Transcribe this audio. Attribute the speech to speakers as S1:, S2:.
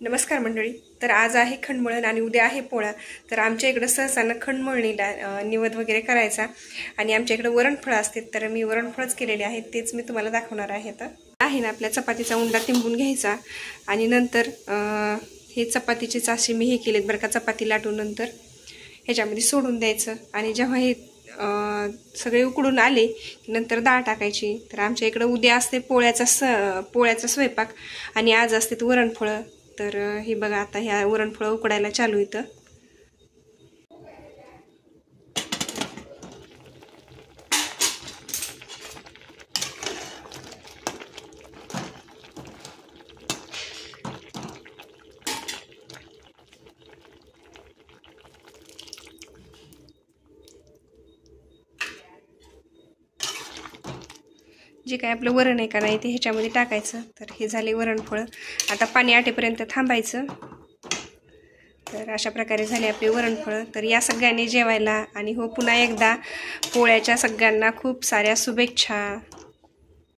S1: नमस्कार मंडळी. तर आज आहे खंडमळण आणि उद्या आहे पोळा. तर आमच्या इकडं सहसानं खंडमळणीला निवद वगैरे करायचा आणि आमच्या इकडं वरणफळं असते. तर मी वरणफळच केलेले आहेत, तेच मी तुम्हाला दाखवणार आहे. तर आहे ना, आपल्या चपातीचा उंडा तिंबून घ्यायचा आणि नंतर हे चपातीचे चाशे मी हे केलेत बरं का. चपाती लाटून नंतर ह्याच्यामध्ये सोडून द्यायचं आणि जेव्हा हे सगळे उकडून आले की नंतर डाळ टाकायची. तर आमच्या इकडं उद्या असते पोळ्याचा स्वयंपाक आणि आज असते वरणफळं. तर हे बघा, आता ह्या वरणफळं उकडायला चालू इथं. जे काय आपलं वरण आहे का नाही ते ह्याच्यामध्ये टाकायचं. तर हे झाले वरणफळं. आता पाणी आटेपर्यंत थांबायचं. तर अशा प्रकारे झाले आपले वरणफळं. तर या सगळ्यांनी जेवायला आणि हो पुन्हा एकदा पोळ्याच्या सगळ्यांना खूप साऱ्या शुभेच्छा.